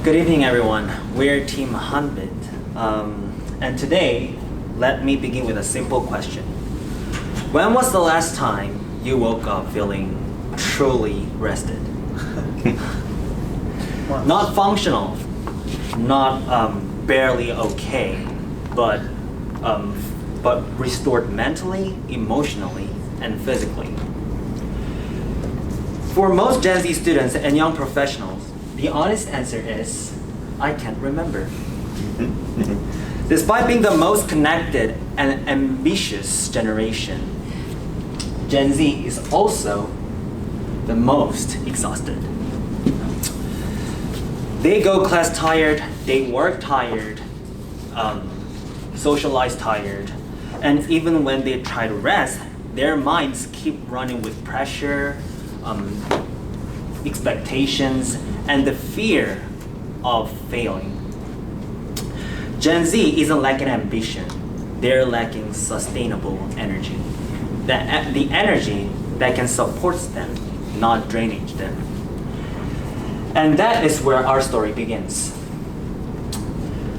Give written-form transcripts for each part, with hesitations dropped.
Good evening, everyone. We're Team Hanbit. And today, let me begin with a simple question. When was the last time you woke up feeling truly rested? Not functional, not barely okay, but restored mentally, emotionally, and physically. For most Gen Z students and young professionals, the honest answer is, I can't remember. Despite being the most connected and ambitious generation, Gen Z is also the most exhausted. They go class tired, they work tired, socialize tired, and even when they try to rest, their minds keep running with pressure, expectations, and the fear of failing. Gen Z isn't lacking ambition, they're lacking sustainable energy. The energy that can support them, not drainage them. And that is where our story begins.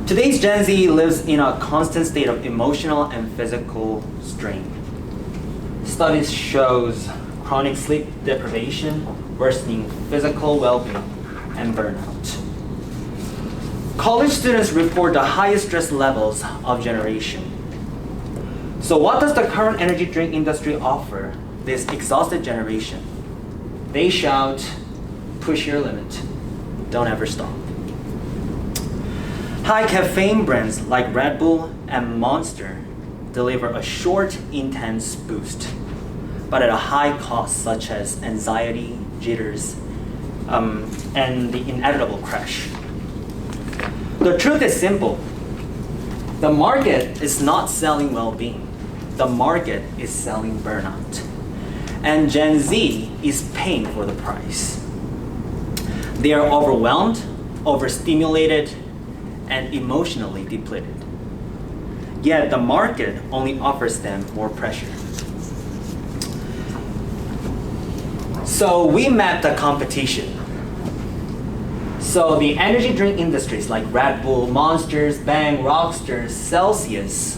Today's Gen Z lives in a constant state of emotional and physical strain. Studies shows chronic sleep deprivation, worsening physical well-being, and burnout. College students report the highest stress levels of generation. So what does the current energy drink industry offer this exhausted generation? They shout, push your limit, don't ever stop. High caffeine brands like Red Bull and Monster deliver a short, intense boost, but at a high cost such as anxiety, jitters, and the inevitable crash. The truth is simple. The market is not selling well-being. The market is selling burnout. And Gen Z is paying for the price. They are overwhelmed, overstimulated, and emotionally depleted. Yet the market only offers them more pressure. So we mapped the competition. So the energy drink industries like Red Bull, Monsters, Bang, Rockstars, Celsius,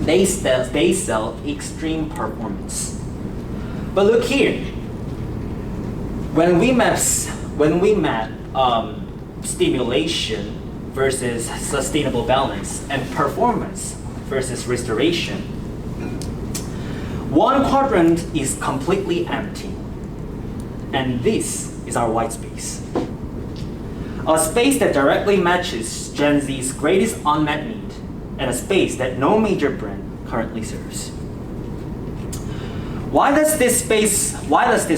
they sell extreme performance. But look here, when we map stimulation versus sustainable balance and performance versus restoration, one quadrant is completely empty. And this is our white space. A space that directly matches Gen Z's greatest unmet need, and a space that no major brand currently serves. Why does this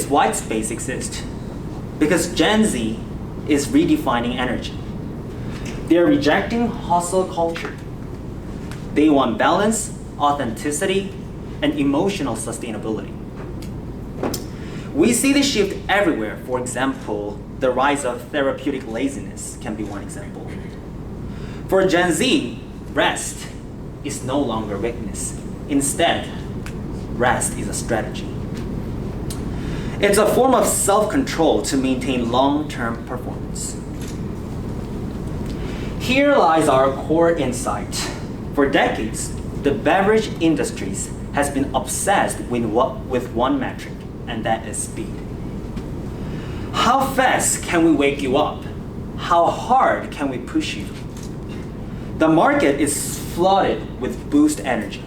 white space exist? Because Gen Z is redefining energy. They're rejecting hustle culture. They want balance, authenticity, and emotional sustainability. We see this shift everywhere. For example, the rise of therapeutic laziness can be one example. For Gen Z, rest is no longer weakness. Instead, rest is a strategy. It's a form of self-control to maintain long-term performance. Here lies our core insight. For decades, the beverage industries has been obsessed with one metric, and that is speed. How fast can we wake you up? How hard can we push you? The market is flooded with boost energy,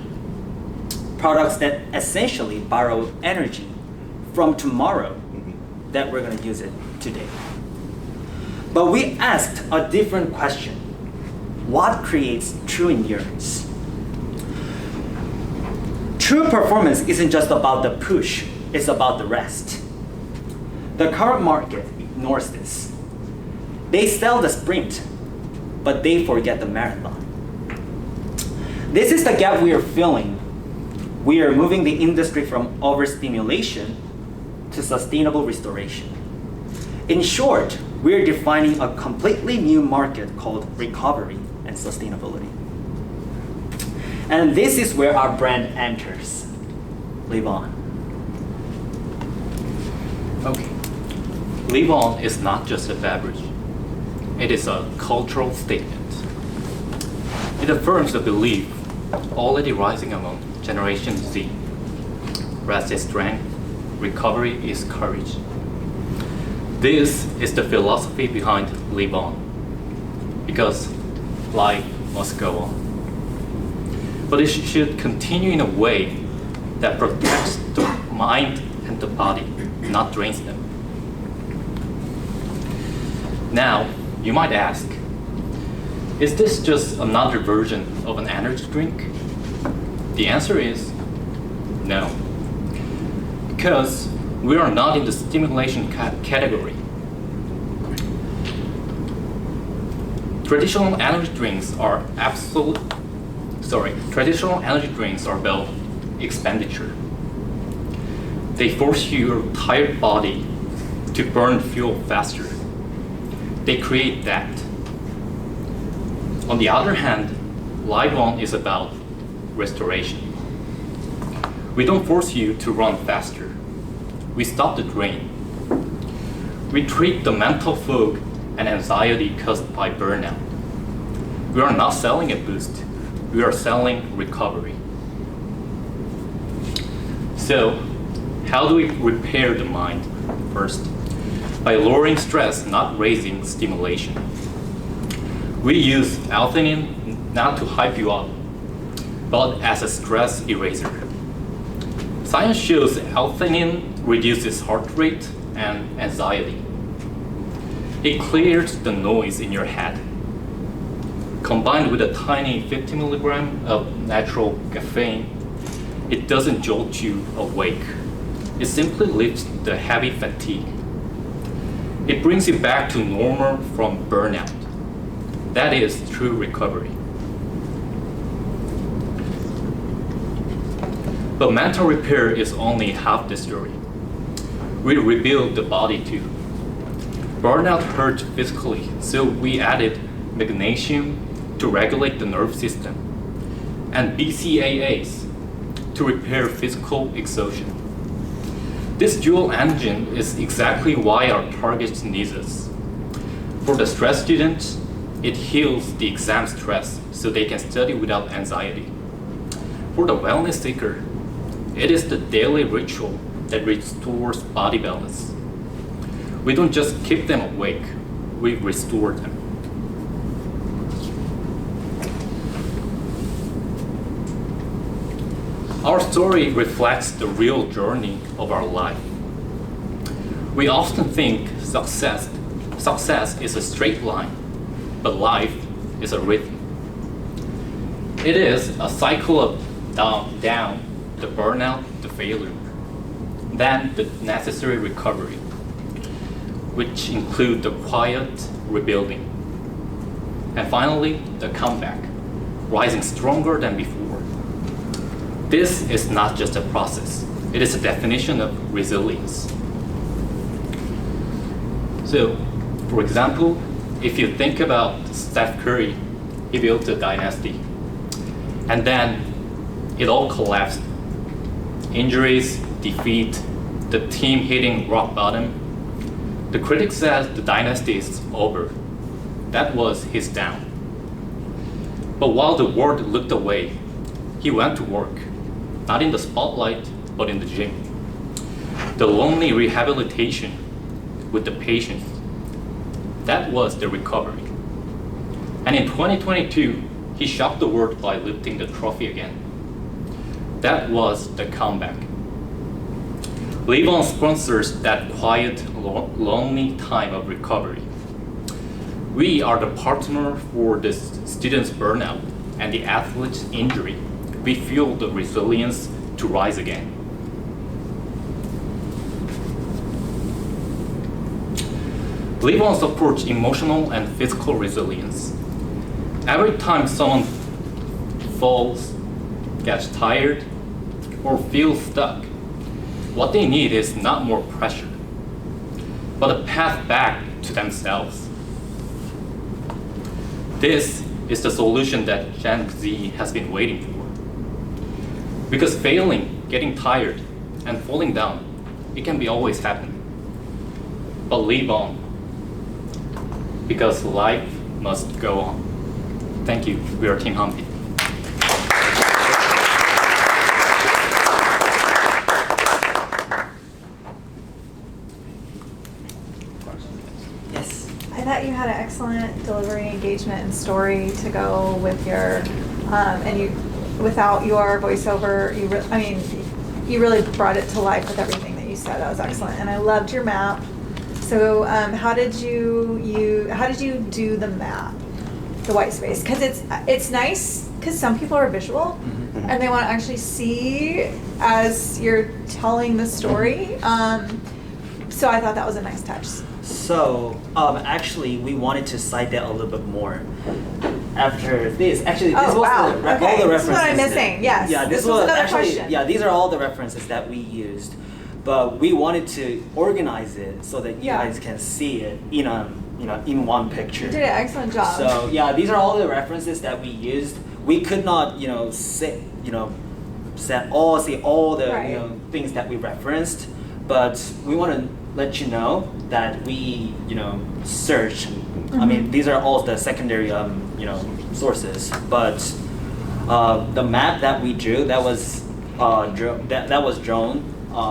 products that essentially borrow energy from tomorrow that we're going to use it today. But we asked a different question. What creates true endurance? True performance isn't just about the push, it's about the rest. The current market ignores this. They sell the sprint, but they forget the marathon. This is the gap we are filling. We are moving the industry from overstimulation to sustainable restoration. In short, we are defining a completely new market called recovery and sustainability. And this is where our brand enters. Live on. Okay. Live on is not just a beverage. It is a cultural statement. It affirms the belief already rising among Generation Z. Rest is strength, recovery is courage. This is the philosophy behind Live On, because life must go on. But it should continue in a way that protects the mind and the body, not drains them. Now, you might ask, is this just another version of an energy drink? The answer is no. Because we are not in the stimulation category. Traditional energy drinks are about expenditure. They force your tired body to burn fuel faster. They create that. On the other hand, Live On is about restoration. We don't force you to run faster. We stop the drain. We treat the mental fog and anxiety caused by burnout. We are not selling a boost. We are selling recovery. So, how do we repair the mind? First, by lowering stress, not raising stimulation. We use L-theanine not to hype you up, but as a stress eraser. Science shows L-theanine reduces heart rate and anxiety. It clears the noise in your head. Combined with a tiny 50 milligram of natural caffeine, it doesn't jolt you awake. It simply lifts the heavy fatigue. It brings you back to normal from burnout. That is true recovery. But mental repair is only half the story. We rebuild the body too. Burnout hurt physically, so we added magnesium to regulate the nerve system and BCAAs to repair physical exhaustion. This dual engine is exactly why our target needs us. For the stress students, it heals the exam stress so they can study without anxiety. For the wellness seeker, it is the daily ritual that restores body balance. We don't just keep them awake, we restore them. Our story reflects the real journey of our life. We often think success is a straight line, but life is a rhythm. It is a cycle of down, the burnout, the failure, then the necessary recovery, which include the quiet rebuilding, and finally the comeback, rising stronger than before. This is not just a process, it is a definition of resilience. So, for example, if you think about Steph Curry, he built a dynasty, and then it all collapsed. Injuries, defeat, the team hitting rock bottom. The critic says the dynasty is over. That was his down. But while the world looked away, he went to work, not in the spotlight, but in the gym. The lonely rehabilitation with the patients, that was the recovery. And in 2022, he shocked the world by lifting the trophy again. That was the comeback. Live On sponsors that quiet, lonely time of recovery. We are the partner for the student's burnout and the athlete's injury. We fuel the resilience to rise again. Live On supports emotional and physical resilience. Every time someone falls, gets tired, or feels stuck, what they need is not more pressure, but a path back to themselves. This is the solution that Gen Z has been waiting for. Because failing, getting tired, and falling down, it can be always happen. But live on. because life must go on. Thank you. We are Team Hanbit. Yes. I thought you had an excellent delivery, engagement, and story to go with your, and you, without your voiceover, you really brought it to life with everything that you said. That was excellent, and I loved your map. So, how did you do the map, the white space? Because it's nice because some people are visual, and they want to actually see as you're telling the story. So I thought that was a nice touch. So, actually, we wanted to cite that a little bit more. After this, actually, this was wow. all the references. This is what I'm missing. Yes. Yeah, this was another actually, question. yeah, these are all the references that we used, but we wanted to organize it so that you guys can see it in one picture. You did an excellent job. So yeah, these are all the references that we used. We could not, say all the things that we referenced, but we want to let you know that we search. I mean, these are all the secondary sources, but the map that we drew that was drawn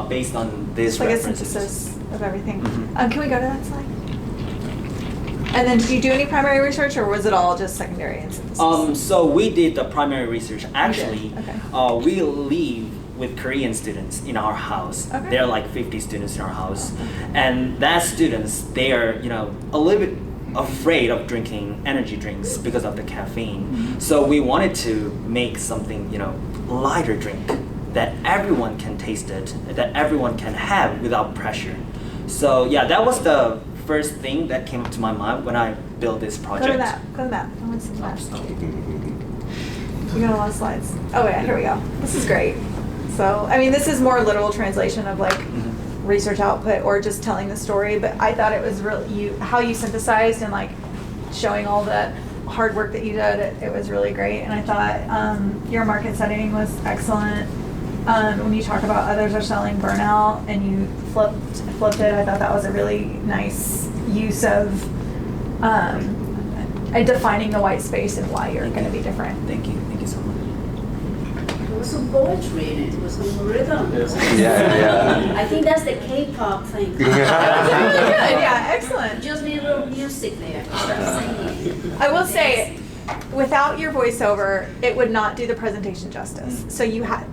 based on these like references. a synthesis of everything. Can we go to that slide? And then, did you do any primary research, or was it all just secondary and synthesis? So we did the primary research. Actually, Okay. we live with Korean students in our house. Okay. There are like 50 students in our house, and that students, they are a little bit afraid of drinking energy drinks because of the caffeine. So we wanted to make something lighter drink that everyone can taste it, that everyone can have without pressure. So yeah, that was the first thing that came up to my mind when I built this project. Go to that. Go to that. I want to see that. You got a lot of slides. Oh yeah, here we go. This is great. So I mean, this is more literal translation of like research output or just telling the story. But I thought it was really how you synthesized and like showing all the hard work that you did. It was really great, and I thought your market setting was excellent. When you talk about others are selling burnout and you flipped it, I thought that was a really nice use of defining the white space and why you're going to be different. Thank you so much. There was some poetry in it, there was some rhythm. Yeah. I think that's the K-pop thing. That was really good. Yeah, excellent. You just need a little music there to start singing. I will say, without your voiceover, it would not do the presentation justice. So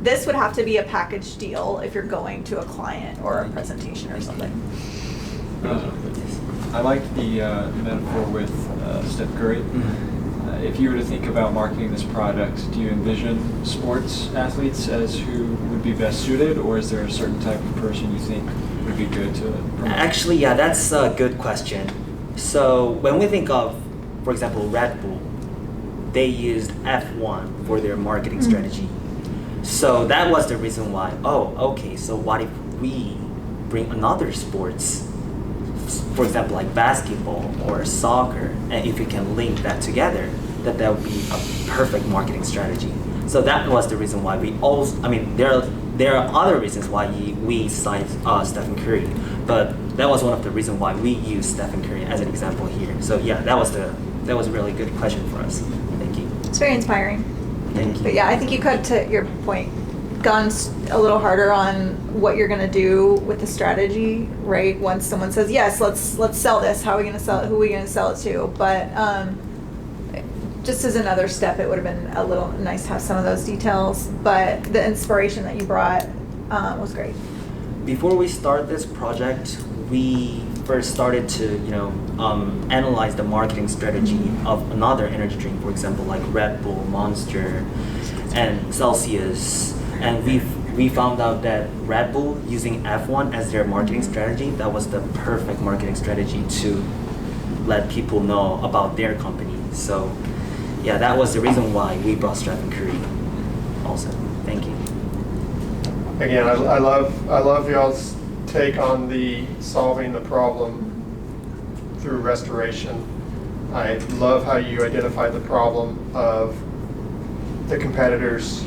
this would have to be a package deal if you're going to a client or a presentation or something. I like the metaphor with Steph Curry. If you were to think about marketing this product, do you envision sports athletes as who would be best suited, or is there a certain type of person you think would be good to promote? Actually, yeah, that's a good question. So when we think of, for example, Red Bull, they used F1 for their marketing strategy. So that was the reason why, so what if we bring another sports, for example, like basketball or soccer, and if we can link that together, that would be a perfect marketing strategy. So that was the reason why we also, there are other reasons why we cite Stephen Curry, but that was one of the reasons why we use Stephen Curry as an example here. So yeah, that was a really good question for us. Thank you. It's very inspiring. Thank you. But yeah, I think you could, to your point, gone a little harder on what you're going to do with the strategy, right? Once someone says, yes, let's sell this, how are we going to sell it, who are we going to sell it to? But just as another step, it would have been a little nice to have some of those details. But the inspiration that you brought was great. Before we start this project, we first started to analyze the marketing strategy of another energy drink, for example, like Red Bull, Monster, and Celsius. And we found out that Red Bull using F1 as their marketing strategy, that was the perfect marketing strategy to let people know about their company. So yeah, that was the reason why we brought Stephen Curry also. Thank you. Again, I love y'all's take on the solving the problem through restoration. I love how you identified the problem of the competitors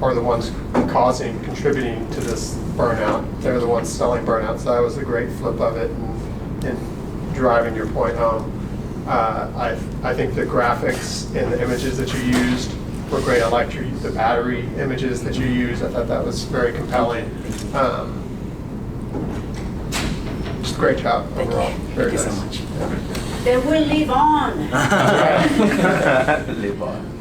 are the ones contributing to this burnout. They're the ones selling burnout. So that was a great flip of it and driving your point home. I think the graphics and the images that you used were great. I liked the battery images that you used. I thought that was very compelling. Just great job Thank overall. you. Very Thank you so nice. much. They will live on. Live on.